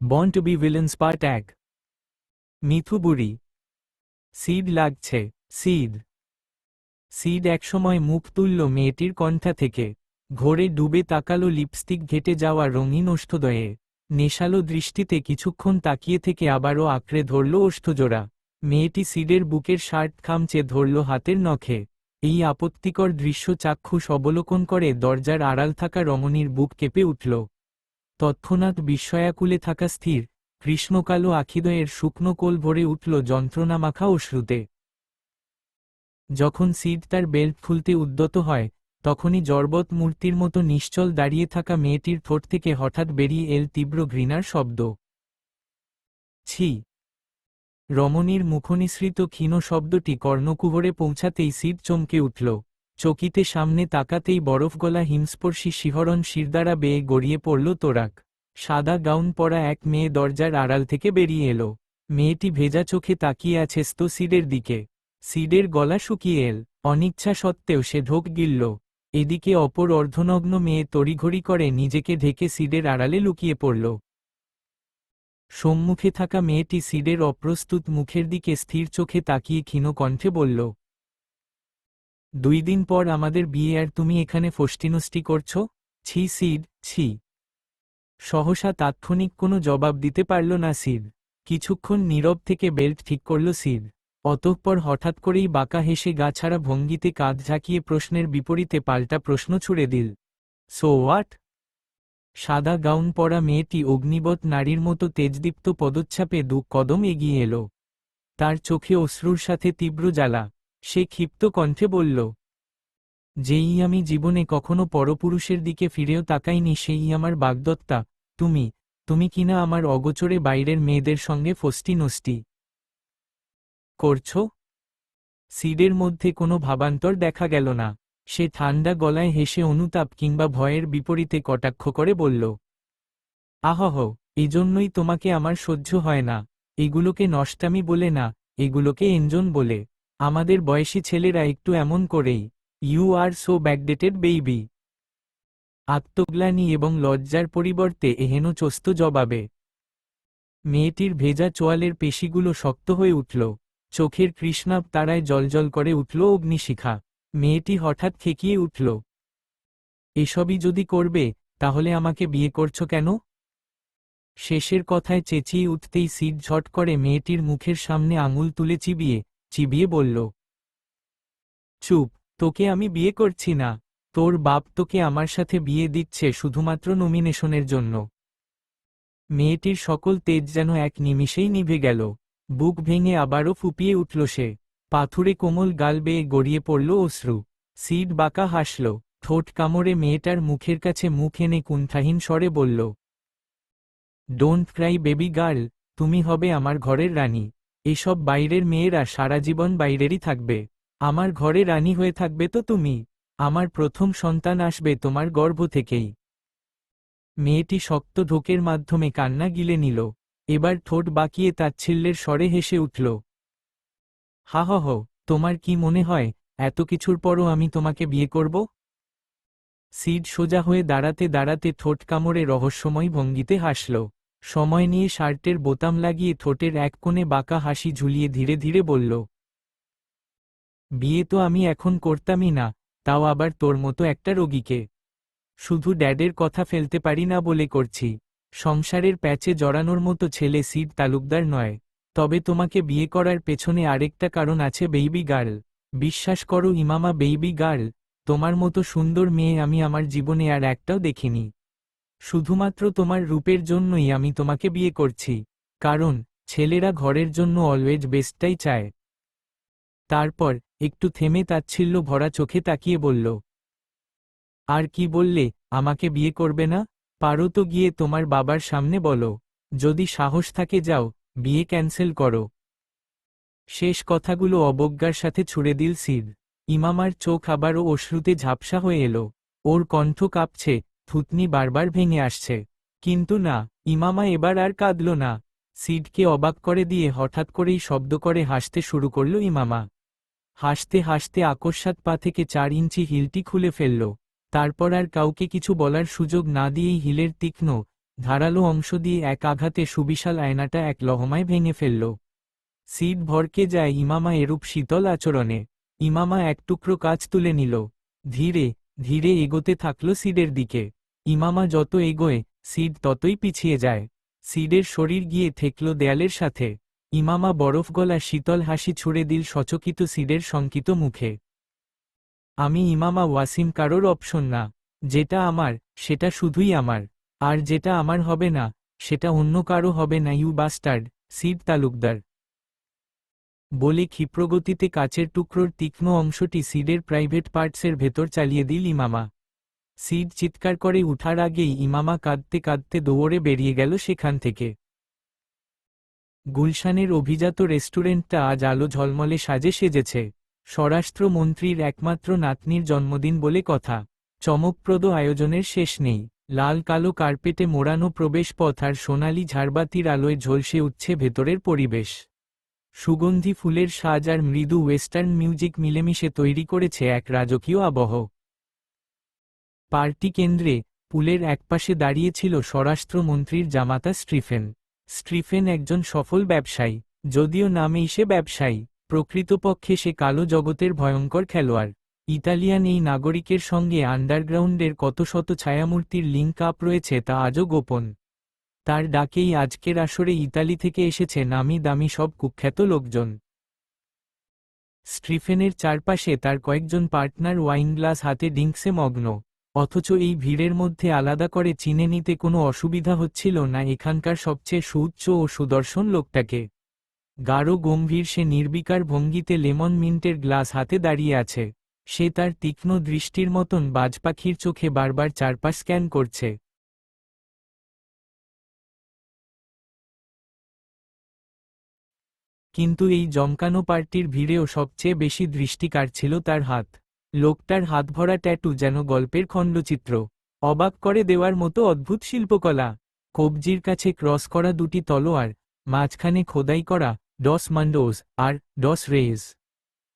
Born to be villains part 1। Mithu বুড়ি। সিড লাগছে। সিড সিড একসময় মুখ তুলল মেয়েটির কণ্ঠা থেকে। ঘোরে ডুবে তাকালো লিপস্টিক ঘেটে যাওয়া রঙিন ওষ্ঠদয়ে। নেশালো দৃষ্টিতে কিছুক্ষণ তাকিয়ে থেকে আবারও আঁকড়ে ধরল ওষ্ঠজোড়া। মেয়েটি সিডের বুকের শার্ট খামচে ধরল হাতের নখে। এই আপত্তিকর দৃশ্য চাক্ষুষ অবলোকন করে দরজার আড়াল থাকা রমণীর বুক কেঁপে উঠল। তৎক্ষণাৎ বিস্ময়াকুলে থাকা স্থির কৃষ্ণকালো আখিদ্বয়ের শুকনো কোল ভরে উঠল যন্ত্রণামাখা অশ্রুতে। যখন সিড তার বেল্ট খুলতে উদ্যত হয়, তখনই জড়বৎ মূর্তির মতো নিশ্চল দাঁড়িয়ে থাকা মেয়েটির ঠোঁট থেকে হঠাৎ বেরিয়ে এল তীব্র ঘৃণার শব্দ। ছি! রমণীর মুখনিসৃত ক্ষীণ শব্দটি কর্ণকুহরে পৌঁছাতেই সিড চমকে উঠল। চকিতে সামনে তাকাতেই বরফগলা হিমস্পর্শী শিহরণ শিরদাঁড়া বেয়ে গড়িয়ে পড়ল তোরাক। সাদা গাউন পরা এক মেয়ে দরজার আড়াল থেকে বেরিয়ে এলো। মেয়েটি ভেজা চোখে তাকিয়ে আছে সিডের দিকে। সিডের গলা শুকিয়ে এল। অনিচ্ছা সত্ত্বেও সে ঢোক গিলল। এদিকে অপর অর্ধনগ্ন মেয়ে তড়িঘড়ি করে নিজেকে ঢেকে সিডের আড়ালে লুকিয়ে পড়ল। সম্মুখে থাকা মেয়েটি সিডের অপ্রস্তুত মুখের দিকে স্থির চোখে তাকিয়ে ক্ষীণ কণ্ঠে বলল, 2 দিন পর আমাদের বিয়ে আর তুমি এখানে ফষ্টিনষ্টি করছ? ছি সিড, ছি! সহসা তাৎক্ষণিক কোনো জবাব দিতে পারল না সিড। কিছুক্ষণ নীরব থেকে বেল্ট ঠিক করল সিড। অতঃপর হঠাৎ করেই বাঁকা হেসে গা ছাড়া ভঙ্গিতে কাঁধ ঝাঁকিয়ে প্রশ্নের বিপরীতে পাল্টা প্রশ্ন ছুড়ে দিল, সো হোয়াট? সাদা গাউন পরা মেয়েটি অগ্নিবৎ নারীর মতো তেজদীপ্ত পদচ্ছাপে 2 কদম এগিয়ে এলো। তার চোখে অশ্রুর সাথে তীব্র জ্বালা। সে ক্ষিপ্ত কণ্ঠে বলল, যেই আমি জীবনে কখনো পরপুরুষের দিকে ফিরেও তাকাইনি সেই আমার বাগদত্তা, তুমি কিনা আমার অগোচরে বাইরের মেয়েদের সঙ্গে ফষ্টি-নষ্টি করছ? সিডের মধ্যে কোনো ভাবান্তর দেখা গেল না। সে ঠান্ডা গলায় হেসে অনুতাপ কিংবা ভয়ের বিপরীতে কটাক্ষ করে বলল, আহহ, এজন্যই তোমাকে আমার সহ্য হয় না। এগুলোকে নষ্টামি বলে না, এগুলোকে এনজন বলে। আমাদের বয়সী ছেলেরা একটু এমন করেই। You are so backdated baby. আত্মগ্লানি এবং লজ্জার পরিবর্তে এহেন চোস্ত জবাবে মেয়েটির ভেজা চোয়ালের পেশিগুলো শক্ত হয়ে উঠল। চোখের কৃষ্ণাভ তারায় জ্বলজ্বল করে উঠল অগ্নিশিখা। মেয়েটি হঠাৎ খেকিয়ে উঠল, এসবই যদি করবে, তাহলে আমাকে বিয়ে করছ কেন? শেষের কথায় চেঁচিয়ে উঠতেই সিড ঝট করে মেয়েটির মুখের সামনে আঙুল তুলে চিবিয়ে বলল, চুপ! তোকে আমি বিয়ে করছি না। তোর বাপ তোকে আমার সাথে বিয়ে দিচ্ছে শুধুমাত্র নমিনেশনের জন্য। মেয়েটির সকল তেজ যেন এক নিমিষেই নিভে গেল। বুক ভেঙে আবারও ফুপিয়ে উঠল সে। পাথুরে কোমল গাল বেয়ে গড়িয়ে পড়ল অশ্রু। সিড বাঁকা হাসল। ঠোঁট কামড়ে মেয়েটার মুখের কাছে মুখ এনে কুণ্ঠাহীন স্বরে বলল, ডোন্ট ক্রাই বেবি গার্ল, তুমি হবে আমার ঘরের রানী। এসব বাইরের মেয়েরা সারা জীবন বাইরেরই থাকবে। আমার ঘরে রানী হয়ে থাকবে তো তুমি। আমার প্রথম সন্তান আসবে তোমার গর্ভ থেকেই। মেয়েটি শক্ত ঢোকের মাধ্যমে কান্না গিলে নিল। এবার ঠোঁট বাঁকিয়ে তাচ্ছিল্যের স্বরে হেসে উঠল, হাহহ, তোমার কি মনে হয় এত কিছুর পরও আমি তোমাকে বিয়ে করব? সিড সোজা হয়ে দাঁড়াতে দাঁড়াতে ঠোঁট কামড়ে রহস্যময় ভঙ্গিতে হাসল। সময় নিয়ে শার্টের বোতাম লাগিয়ে ঠোঁটের এক কোণে বাঁকা হাসি ঝুলিয়ে ধীরে ধীরে বলল, বিয়ে তো আমি এখন করতামই না, তাও আবার তোর মতো একটা রোগীকে। শুধু ড্যাডের কথা ফেলতে পারি না বলে করছি। সংসারের প্যাচে জড়ানোর মতো ছেলে সিড তালুকদার নয়। তবে তোমাকে বিয়ে করার পেছনে আরেকটা কারণ আছে বেইবি গার্ল। বিশ্বাস করো ইমামা বেইবি গার্ল, তোমার মতো সুন্দর মেয়ে আমি আমার জীবনে আর একটাও দেখিনি। শুধুমাত্র তোমার রূপের জন্যই আমি তোমাকে বিয়ে করছি। কারণ ছেলেরা ঘরের জন্য অলওয়েজ বেস্টটাই চায়। তারপর একটু থেমে তাচ্ছিল্য ভরা চোখে তাকিয়ে বলল, আর কি বললে, আমাকে বিয়ে করবে না? পারো তো গিয়ে তোমার বাবার সামনে বলো। যদি সাহস থাকে যাও, বিয়ে ক্যান্সেল করো। শেষ কথাগুলো অবজ্ঞার সাথে ছুড়ে দিল সিড। ইমামার চোখ আবারও অশ্রুতে ঝাপসা হয়ে এলো। ওর কণ্ঠ কাঁপছে, থুতনি বারবার ভেঙে আসছে। কিন্তু না, ইমামা এবার আর কাঁদল না। সিডকে অবাক করে দিয়ে হঠাৎ করেই শব্দ করে হাসতে শুরু করল ইমামা। হাসতে হাসতে আকস্মাৎ পা থেকে 4 ইঞ্চি হিলটি খুলে ফেলল। তারপর আর কাউকে কিছু বলার সুযোগ না দিয়েই হিলের তীক্ষ্ণ ধারালো অংশ দিয়ে এক আঘাতে সুবিশাল আয়নাটা এক লহমায় ভেঙে ফেলল। সিড ভরকে যায় ইমামা এরূপ শীতল আচরণে। ইমামা এক টুকরো কাচ তুলে নিল। ধীরে ধীরে এগোতে থাকল সিডের দিকে। ইমামা যত এগোয় সিড ততই পিছিয়ে যায়। সিডের শরীর গিয়ে ঠেকল দেয়ালের সাথে। ইমামা বরফ গলা শীতল হাসি ছুড়ে দিল সচকিত সিডের শঙ্কিত মুখে। আমি ইমামা ওয়াসিম, কারোর অপশন না। যেটা আমার সেটা শুধুই আমার, আর যেটা আমার হবে না সেটা অন্য কারো হবে না, ইউ বাস্টার্ড। সিড তালুকদার বলে ক্ষিপ্রগতিতে কাচের টুকরোর তীক্ষ্ণ অংশটি সিডের প্রাইভেট পার্টসের ভেতর চালিয়ে দিল ইমামা। সিড চিৎকার করে উঠার আগেই ইমামা কাঁদতে কাঁদতে দৌড়ে বেরিয়ে গেল সেখান থেকে। গুলশানের অভিজাত রেস্টুরেন্টটা আজ আলো ঝলমলে সাজে সেজেছে। স্বরাষ্ট্রমন্ত্রীর একমাত্র নাতনির জন্মদিন বলে কথা। চমকপ্রদ আয়োজনের শেষ নেই। লাল কালো কার্পেটে মোড়ানো প্রবেশপথ আর সোনালি ঝাড়বাতির আলোয় ঝলসে উঠছে ভেতরের পরিবেশ। সুগন্ধি ফুলের সাজ আর মৃদু ওয়েস্টার্ন মিউজিক মিলেমিশে তৈরি করেছে এক রাজকীয় আবহ। পার্টি কেন্দ্রে পুলের একপাশে দাঁড়িয়েছিল স্বরাষ্ট্রমন্ত্রীর জামাতা স্টিফেন। স্টিফেন একজন সফল ব্যবসায়ী, যদিও নামেই সে ব্যবসায়ী, প্রকৃতপক্ষে সে কালো জগতের ভয়ঙ্কর খেলোয়াড়। ইতালিয়ান এই নাগরিকের সঙ্গে আন্ডারগ্রাউন্ডের কত শত ছায়ামূর্তির লিঙ্ক আপ রয়েছে তা আজও গোপন। তার ডাকেই আজকের আসরে ইতালি থেকে এসেছে নামি দামি সব কুখ্যাত লোকজন। স্টিফেনের চারপাশে তার কয়েকজন পার্টনার ওয়াইন গ্লাস হাতে ড্রিঙ্কসে মগ্ন। অথচ এই ভিড়ের মধ্যে আলাদা করে চিনে নিতে কোনো অসুবিধা হচ্ছিল না এখানকার সবচেয়ে সুউচ্চ ও সুদর্শন লোকটাকে। গাঢ় গম্ভীর সে নির্বিকার ভঙ্গিতে লেমন মিন্টের গ্লাস হাতে দাঁড়িয়ে আছে। সে তার তীক্ষ্ণ দৃষ্টির মতন বাজপাখির চোখে বারবার চারপাশ স্ক্যান করছে। কিন্তু এই জমকানো পার্টির ভিড়েও সবচেয়ে বেশি দৃষ্টি কাড়ছিল তার হাত। লোকটার হাতভরা ট্যাটু যেন গল্পের খণ্ডচিত্র। অবাক করে দেওয়ার মতো অদ্ভুত শিল্পকলা। কবজির কাছে ক্রস করা দুটি তলোয়ার, মাঝখানে খোদাই করা ডস মান্ডোস আর ডস রেজ,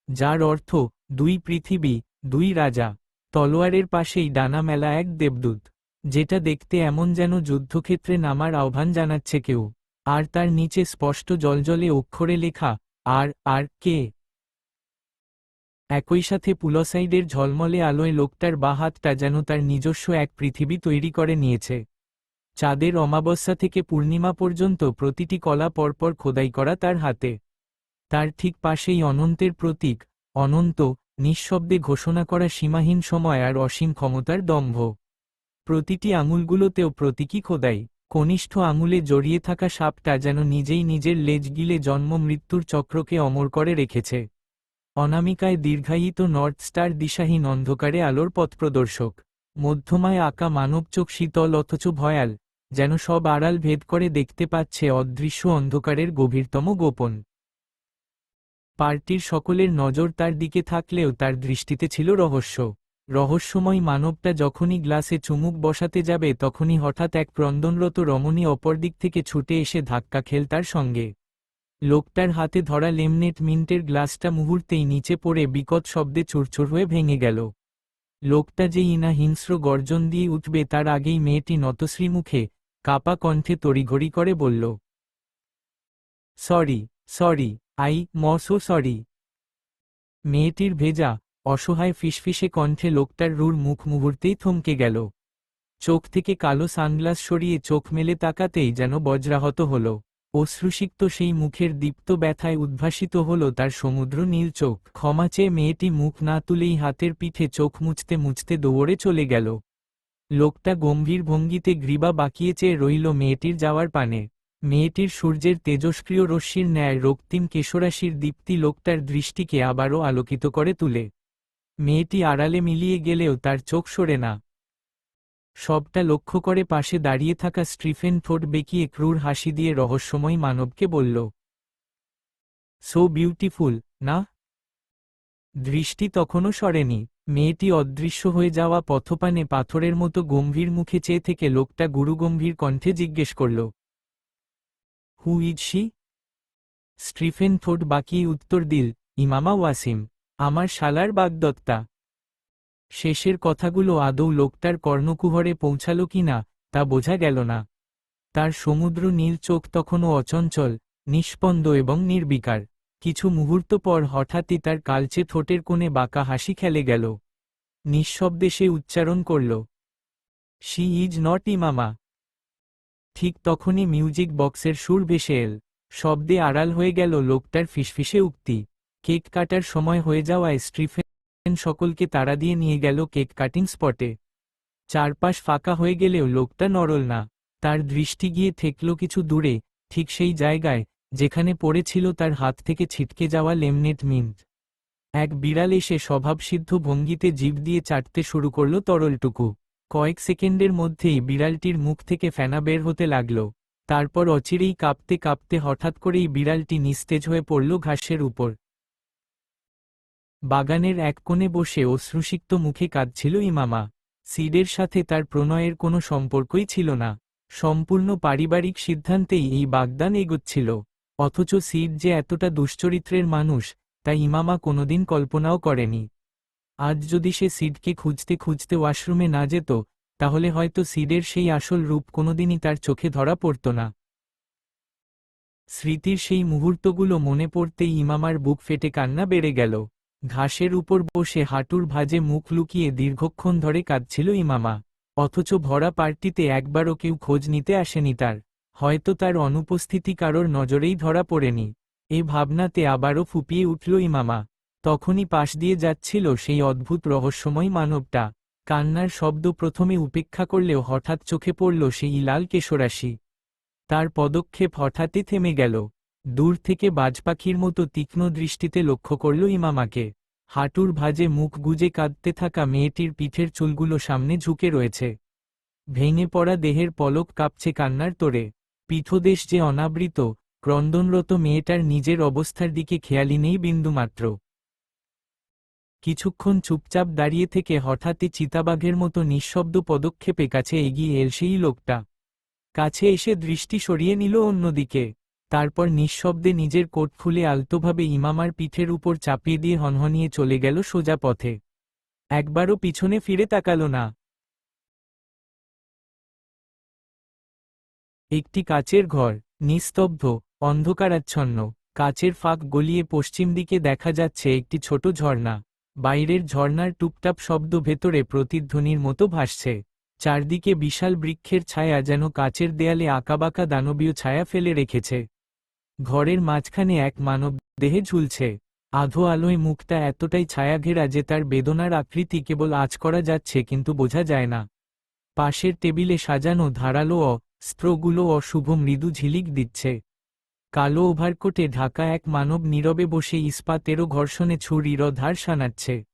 যার অর্থ দুই পৃথিবী, দুই রাজা। তলোয়ারের পাশেই ডানা মেলা এক দেবদূত, যেটা দেখতে এমন যেন যুদ্ধক্ষেত্রে নামার আহ্বান জানাচ্ছে কেউ। আর তার নিচে স্পষ্ট জলজলে অক্ষরে লেখা আর কে। একই সাথে পুলসাইডের ঝলমলে আলোয় লোকটার বাঁ হাতটা যেন তার নিজস্ব এক পৃথিবী তৈরি করে নিয়েছে। চাঁদের অমাবস্যা থেকে পূর্ণিমা পর্যন্ত প্রতিটি কলা পরপর খোদাই করা তার হাতে। তার ঠিক পাশেই অনন্তের প্রতীক, অনন্ত, নিঃশব্দে ঘোষণা করা সীমাহীন সময় আর অসীম ক্ষমতার দম্ভ। প্রতিটি আঙুলগুলোতেও প্রতীকী খোদাই। কনিষ্ঠ আঙুলে জড়িয়ে থাকা সাপটা যেন নিজেই নিজের লেজ গিলে জন্ম মৃত্যুর চক্রকে অমর করে রেখেছে। অনামিকায় দীর্ঘায়িত নর্থ স্টার দিশাহীন অন্ধকারে আলোর পথপ্রদর্শক। মধ্যমায় আঁকা মানবচোখ শীতল অথচ ভয়াল, যেন সব আড়াল ভেদ করে দেখতে পাচ্ছে অদৃশ্য অন্ধকারের গভীরতম গোপন। পার্টির সকলের নজর তার দিকে থাকলেও তার দৃষ্টিতে ছিল রহস্য। রহস্যময় মানবটা যখনই গ্লাসে চুমুক বসাতে যাবে তখনই হঠাৎ এক ক্রন্দনরত রমণী অপরদিক থেকে ছুটে এসে ধাক্কা খেল তার সঙ্গে। লোকটার হাতে ধরা লেমনেট মিন্টের গ্লাসটা মুহূর্তেই নিচে পড়ে বিকট শব্দে চুরচুর হয়ে ভেঙে গেল। লোকটা যেই না হিংস্র গর্জন দিয়ে উঠবে তার আগেই মেয়েটি নতশ্রী মুখে, কাপা কণ্ঠে তড়িঘড়ি করে বলল, সরি, সরি, আই ম সো সরি। মেয়েটির ভেজা, অসহায় ফিসফিসে কণ্ঠে লোকটার রূঢ় মুখ মুহূর্তেই থমকে গেল। চোখ থেকে কালো সানগ্লাস সরিয়ে চোখ মেলে তাকাতেই যেন বজ্রাহত হল। অশ্রুসিক্ত সেই মুখের দীপ্ত ব্যথায় উদ্ভাসিত হল তার সমুদ্র নীল চোখ। ক্ষমা চেয়ে মেয়েটি মুখ না তুলেই হাতের পিঠে চোখ মুছতে মুছতে দৌড়ে চলে গেল। লোকটা গম্ভীর ভঙ্গিতে গ্রীবা বাঁকিয়ে চেয়ে রইল মেয়েটির যাওয়ার পানে। মেয়েটির সূর্যের তেজস্ক্রিয় রশ্মির ন্যায় রক্তিম কেশরাশির দীপ্তি লোকটার দৃষ্টিকে আবারও আলোকিত করে তুলে। মেয়েটি আড়ালে মিলিয়ে গেলেও তার চোখ সরে না। সবটা লক্ষ্য করে পাশে দাঁড়িয়ে থাকা স্টিফেন ঠোঁট বেঁকিয়ে ক্রূর হাসি দিয়ে রহস্যময় মানবকে বলল, সো বিউটিফুল, না? দৃষ্টি তখনও সরেনি। মেয়েটি অদৃশ্য হয়ে যাওয়া পথপানে পাথরের মতো গম্ভীর মুখে চেয়ে থেকে লোকটা গুরুগম্ভীর কণ্ঠে জিজ্ঞেস করল, হু ইজ শি? স্টিফেন ঠোঁট বাঁকিয়ে উত্তর দিল, ইমামা ওয়াসিম, আমার শালার বাগদত্তা। শেষের কথাগুলো আদৌ লোকটার কর্ণকুহরে পৌঁছাল কি না তা বোঝা গেল না। তার সমুদ্র নীল চোখ তখনও অচঞ্চল, নিষ্পন্দ এবং নির্বিকার। কিছু মুহূর্ত পর হঠাৎই তার কালচে ঠোঁটের কোণে বাঁকা হাসি খেলে গেল। নিঃশব্দে সে উচ্চারণ করল, "শি ইজ নট ইমামা।" ঠিক তখনই মিউজিক বক্সের সুর ভেসে এল। শব্দে আড়াল হয়ে গেল লোকটার ফিসফিসে উক্তি। কেক কাটার সময় হয়ে যাওয়ায় স্টিফেন সকলকে তাড়া দিয়ে নিয়ে গেল কেক কাটিং স্পটে। চারপাশ ফাঁকা হয়ে গেলেও লোকটা নড়ল না। তার দৃষ্টি গিয়ে ঠেকল কিছু দূরে, ঠিক সেই জায়গায় যেখানে পড়েছিল তার হাত থেকে ছিটকে যাওয়া লেমনেট মিন্ট। এক বিড়াল এসে স্বভাবসিদ্ধ ভঙ্গিতে জিভ দিয়ে চাটতে শুরু করল তরলটুকু। কয়েক সেকেন্ডের মধ্যেই বিড়ালটির মুখ থেকে ফেনা বের হতে লাগল। তারপর অচিরেই কাঁপতে কাঁপতে হঠাৎ করেই বিড়ালটি নিস্তেজ হয়ে পড়ল ঘাসের উপর। বাগানের এক কোণে বসে অশ্রুসিক্ত মুখে কাঁদছিল ইমামা। সিডের সাথে তার প্রণয়ের কোনো সম্পর্কই ছিল না। সম্পূর্ণ পারিবারিক সিদ্ধান্তেই এই বাগদান এগোচ্ছিল। অথচ সিড যে এতটা দুশ্চরিত্রের মানুষ, তা ইমামা কোনোদিন কল্পনাও করেনি। আজ যদি সে সিডকে খুঁজতে খুঁজতে ওয়াশরুমে না যেত, তাহলে হয়তো সিডের সেই আসল রূপ কোনোদিনই তার চোখে ধরা পড়ত না। স্মৃতির সেই মুহূর্তগুলো মনে পড়তেই ইমামার বুক ফেটে কান্না বেড়ে গেল। ঘাসের উপর বসে হাঁটুর ভাঁজে মুখ লুকিয়ে দীর্ঘক্ষণ ধরে কাঁদছিল ইমামা। অথচ ভরা পার্টিতে একবারও কেউ খোঁজ নিতে আসেনি তার। হয়তো তার অনুপস্থিতি কারোর নজরেই ধরা পড়েনি। এ ভাবনাতে আবারও ফুপিয়ে উঠল ইমামা। তখনই পাশ দিয়ে যাচ্ছিল সেই অদ্ভুত রহস্যময় মানবটা। কান্নার শব্দ প্রথমে উপেক্ষা করলেও হঠাৎ চোখে পড়ল সেই লাল কেশরাশি। তার পদক্ষেপ হঠাৎই থেমে গেল। দূর থেকে বাজপাখির মতো তীক্ষ্ণ দৃষ্টিতে লক্ষ্য করল ইমামাকে। হাঁটুর ভাঁজে মুখ গুজে কাঁদতে থাকা মেয়েটির পিঠের চুলগুলো সামনে ঝুঁকে রয়েছে। ভেঙে পড়া দেহের পলক কাঁপছে কান্নার তোড়ে। পিঠদেশ যে অনাবৃত, ক্রন্দনরত মেয়েটার নিজের অবস্থার দিকে খেয়ালই নেই বিন্দুমাত্র। কিছুক্ষণ চুপচাপ দাঁড়িয়ে থেকে হঠাৎই চিতাবাঘের মতো নিঃশব্দ পদক্ষেপে কাছে এগিয়ে এল সেই লোকটা। কাছে এসে দৃষ্টি সরিয়ে নিল অন্যদিকে। তারপর নিঃশব্দে নিজের কোট খুলে আলতোভাবে ইমামার পিঠের উপর চাপিয়ে দিয়ে হনহনিয়ে চলে গেল সোজা পথে। একবারও পিছনে ফিরে তাকালো না। একটি কাচের ঘর, নিস্তব্ধ, অন্ধকারাচ্ছন্ন। কাচের ফাঁক গলিয়ে পশ্চিম দিকে দেখা যাচ্ছে একটি ছোট ঝর্ণা। বাইরের ঝর্ণার টুপটাপ শব্দ ভেতরে প্রতিধ্বনির মতো ভাসছে। চারদিকে বিশাল বৃক্ষের ছায়া যেন কাচের দেয়ালে আঁকাবাঁকা দানবীয় ছায়া ফেলে রেখেছে। ঘরের মাঝখানে এক মানব দেহে ঝুলছে। আধো আলোয় মুখটা এতটাই ছায়াঘেরা যে তার বেদনার আকৃতি কেবল আঁচ করা যাচ্ছে কিন্তু বোঝা যায় না। পাশের টেবিলে সাজানো ধারালো অস্ত্রগুলো অশুভ মৃদু ঝিলিক দিচ্ছে। কালো ওভারকোটে ঢাকা এক মানব নীরবে বসে ইস্পাতেরও ঘর্ষণে ছুরির ধার শানাচ্ছে।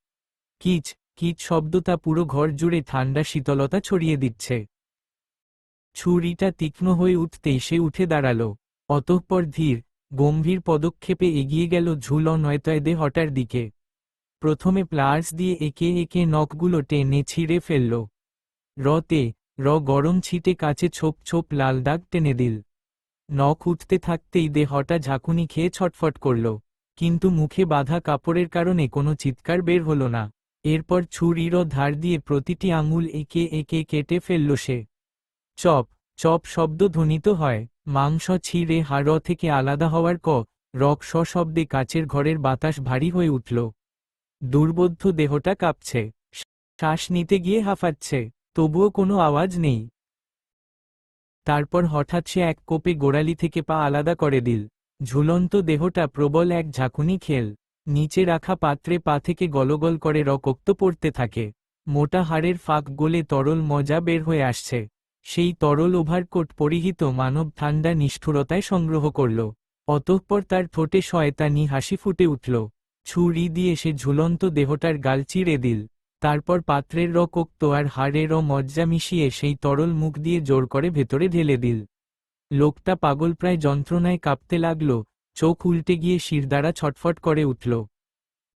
কিচ কিচ শব্দটা পুরো ঘর জুড়ে ঠান্ডা শীতলতা ছড়িয়ে দিচ্ছে। ছুরিটা তীক্ষ্ণ হয়ে উঠতেই সে উঠে দাঁড়াল। অতঃপর ধীর, গম্ভীর পদক্ষেপে এগিয়ে গেল ঝুলনয়তয় দেহটার দিকে। প্রথমে প্লার্স দিয়ে একে একে নখগুলো টেনে ছিঁড়ে ফেলল। রতে গরম ছিটে কাছে ছোপ ছোপ লাল দাগ টেনে দিল। নখ উঠতে থাকতেই দেহটা ঝাঁকুনি খেয়ে ছটফট করল, কিন্তু মুখে বাঁধা কাপড়ের কারণে কোনো চিৎকার বের হল না। এরপর ছুরির ধার দিয়ে প্রতিটি আঙুল একে একে কেটে ফেলল সে। চপ চপ শব্দ ধ্বনিত হয়। মাংস ছিঁড়ে হাড় থেকে আলাদা হওয়ার রক সশব্দে কাচের ঘরের বাতাস ভারী হয়ে উঠল। দুর্বোধ্য দেহটা কাঁপছে, শ্বাস নিতে গিয়ে হাঁফাচ্ছে, তবুও কোনো আওয়াজ নেই। তারপর হঠাৎ সে এক কোপে গোড়ালি থেকে পা আলাদা করে দিল। ঝুলন্ত দেহটা প্রবল এক ঝাঁকুনি খেল। নিচে রাখা পাত্রে পা থেকে গলগল করে রক্ত পড়তে থাকে। মোটা হাড়ের ফাঁক গলে তরল মজা বের হয়ে আসছে। সেই তরল ওভারকোট পরিহিত মানব ঠান্ডা নিষ্ঠুরতায় সংগ্রহ করল। অতঃপর তার ঠোঁটে শয়তানি হাসি ফুটে উঠল। ছুরি দিয়ে সে ঝুলন্ত দেহটার গাল চিরে দিল। তারপর পাত্রের রক্ত আর হাড়ের মজ্জা মিশিয়ে সেই তরল মুখ দিয়ে জোর করে ভেতরে ঢেলে দিল। লোকটা পাগলপ্রায় যন্ত্রণায় কাঁপতে লাগল, চোখ উল্টে গিয়ে শিরদাঁড়া ছটফট করে উঠল।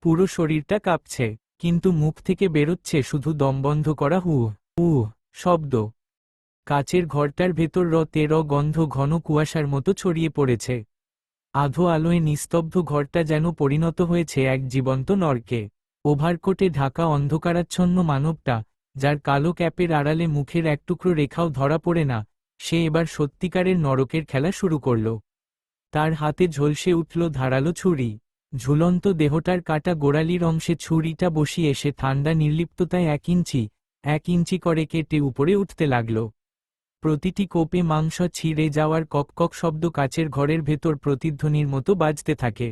পুরো শরীরটা কাঁপছে, কিন্তু মুখ থেকে বেরোচ্ছে শুধু দমবন্ধ করা হু হু শব্দ। কাচের ঘরটার ভেতর গন্ধ ঘন কুয়াশার মতো ছড়িয়ে পড়েছে। আধো আলোয় নিস্তব্ধ ঘরটা যেন পরিণত হয়েছে এক জীবন্ত নরকে। ওভারকোটে ঢাকা অন্ধকারাচ্ছন্ন মানবটা, যার কালো ক্যাপের আড়ালে মুখের এক টুকরো রেখাও ধরা পড়ে না, সে এবার সত্যিকারের নরকের খেলা শুরু করল। তার হাতে ঝলসে উঠল ধারালো ছুরি। ঝুলন্ত দেহটার কাটা গোড়ালির অংশে ছুরিটা বসিয়ে সে ঠান্ডা নির্লিপ্ততায় 1 ইঞ্চি করে কেটে উপরে উঠতে লাগল। প্রতিটি কোপে মাংস ছিঁড়ে যাওয়ার কককক শব্দ কাচের ঘরের ভেতর প্রতিধ্বনির মতো বাজতে থাকে।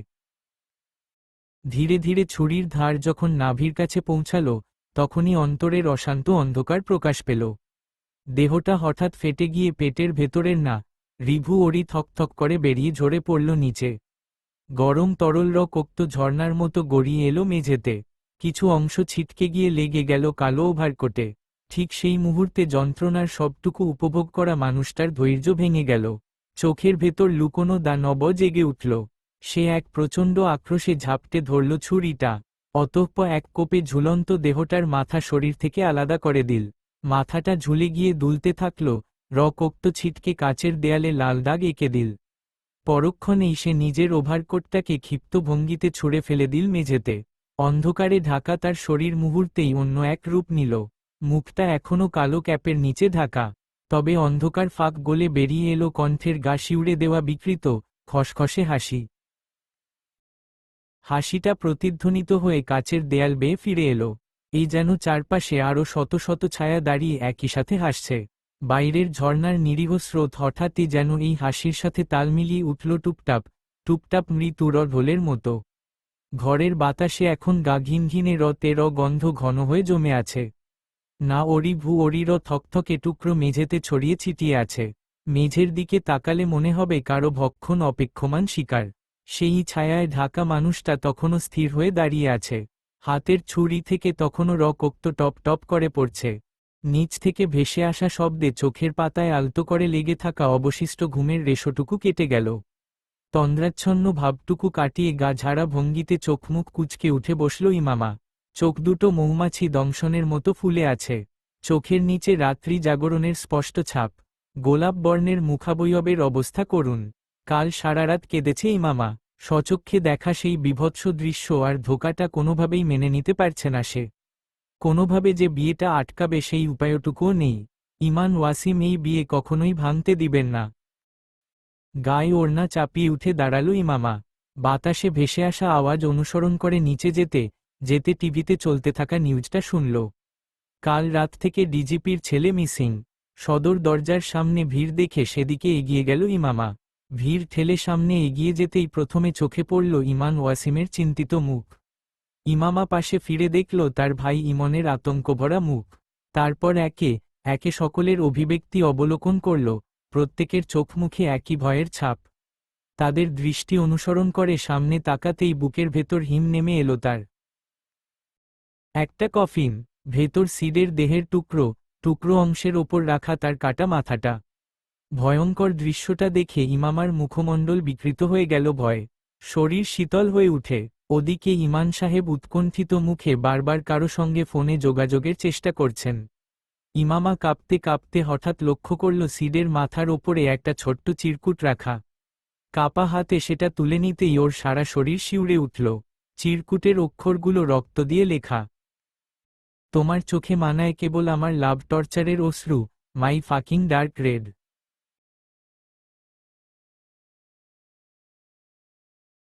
ধীরে ধীরে ছুরির ধার যখন নাভির কাছে পৌঁছাল, তখনই অন্তরের অশান্ত অন্ধকার প্রকাশ পেল। দেহটা হঠাৎ ফেটে গিয়ে পেটের ভেতরের রিভু ওরি থকথক করে বেরিয়ে ঝরে পড়ল নিচে। গরম তরল রক্ত ঝর্ণার মতো গড়িয়ে এলো মেঝেতে। কিছু অংশ ছিটকে গিয়ে লেগে গেল কালো ওভারকোটে। ঠিক সেই মুহূর্তে যন্ত্রণার সবটুকু উপভোগ করা মানুষটার ধৈর্য ভেঙে গেল। চোখের ভেতর লুকোনো দানব জেগে উঠল। সে এক প্রচণ্ড আক্রোশে ঝাপটে ধরল ছুরিটা। অতঃপর এক কোপে ঝুলন্ত দেহটার মাথা শরীর থেকে আলাদা করে দিল। মাথাটা ঝুলে গিয়ে দুলতে থাকল, রক্ত ছিটকে কাচের দেয়ালে লাল দাগ এঁকে দিল। পরক্ষণেই সে নিজের ওভারকোটটাকে ক্ষিপ্ত ভঙ্গিতে ছুঁড়ে ফেলে দিল মেঝেতে। অন্ধকারে ঢাকা তার শরীর মুহূর্তেই অন্য এক রূপ নিল। মুখটা এখনও কালো ক্যাপের নিচে ঢাকা, তবে অন্ধকার ফাঁক গলে বেরিয়ে এলো কণ্ঠের গা শিউড়ে দেওয়া বিকৃত, খসখসে হাসি। হাসিটা প্রতিধ্বনিত হয়ে কাচের দেয়াল বেয়ে ফিরে এলো। এই যেন চারপাশে আরও শত শত ছায়া দাঁড়িয়ে একই সাথে হাসছে। বাইরের ঝর্ণার নিরীহ স্রোত হঠাৎই যেন এই হাসির সাথে তাল মিলিয়ে উঠল টুপটাপ টুপটাপ মৃত্যু ঢোলের মতো। ঘরের বাতাসে এখন গা ঘিনঘিনে তের গন্ধ ঘন হয়ে জমে আছে। না ওরি ভু ওরির থকথকে টুকরো মেঝেতে ছড়িয়ে ছিটিয়ে আছে। মেঝের দিকে তাকালে মনে হবে কারো ভক্ষণ অপেক্ষমান শিকার। সেই ছায়ায় ঢাকা মানুষটা তখনও স্থির হয়ে দাঁড়িয়ে আছে। হাতের ছুরি থেকে তখনও রক্ত টপ টপ করে পড়ছে। নিচ থেকে ভেসে আসা শব্দে চোখের পাতায় আলতো করে লেগে থাকা অবশিষ্ট ঘুমের রেশোটুকু কেটে গেল। তন্দ্রাচ্ছন্ন ভাবটুকু কাটিয়ে গা ঝাড়া ভঙ্গিতে চোখমুখ কুঁচকে উঠে বসল ইমামা। চোখ দুটো মৌমাছি দংশনের মতো ফুলে আছে। চোখের নিচে রাত্রি জাগরণের স্পষ্ট ছাপ। গোলাপ বর্ণের মুখাবয়বের অবস্থা করুণ। কাল সারারাত কেঁদেছে ইমামা। স্বচক্ষে দেখা সেই বীভৎস দৃশ্য আর ধোঁকাটা কোনোভাবেই মেনে নিতে পারছে না সে। কোনোভাবে যে বিয়েটা আটকাবে সেই উপায়টুকুও নেই। ইমান ওয়াসিম এই বিয়ে কখনোই ভাঙতে দিবেন না। গায়ে ওড়না চাপিয়ে উঠে দাঁড়ালো ইমামা। বাতাসে ভেসে আসা আওয়াজ অনুসরণ করে নিচে যেতে যেতে টিভিতে চলতে থাকা নিউজটা শুনল। কাল রাত থেকে ডিজিপির ছেলে মিসিং। সদর দরজার সামনে ভিড় দেখে সেদিকে এগিয়ে গেল ইমামা। ভিড় ঠেলে সামনে এগিয়ে যেতেই প্রথমে চোখে পড়ল ইমান ওয়াসিমের চিন্তিত মুখ। ইমামা পাশে ফিরে দেখল তার ভাই ইমনের আতঙ্কভরা মুখ। তারপর একে একে সকলের অভিব্যক্তি অবলোকন করল। প্রত্যেকের চোখ মুখে একই ভয়ের ছাপ। তাদের দৃষ্টি অনুসরণ করে সামনে তাকাতেই বুকের ভেতর হিম নেমে এলো তার। একটা কফিন, ভেতর সিডের দেহের টুকরো টুকরো অংশের ওপর রাখা তার কাটা মাথাটা। ভয়ঙ্কর দৃশ্যটা দেখে ইমামার মুখমণ্ডল বিকৃত হয়ে গেল ভয়ে। শরীর শীতল হয়ে উঠে। ওদিকে ইমান সাহেব উৎকণ্ঠিত মুখে বারবার কারো সঙ্গে ফোনে যোগাযোগের চেষ্টা করছেন। ইমামা কাঁপতে কাঁপতে হঠাৎ লক্ষ্য করল সিডের মাথার ওপরে একটা ছোট্ট চিরকুট রাখা। কাপা হাতে সেটা তুলে নিতেই ওর সারা শরীর শিউরে উঠল। চিরকুটের অক্ষরগুলো রক্ত দিয়ে লেখা। তোমার চোখে মানায় কেবল আমার লাভ টর্চারের অশ্রু, মাই ফাকিং ডার্ক রেড।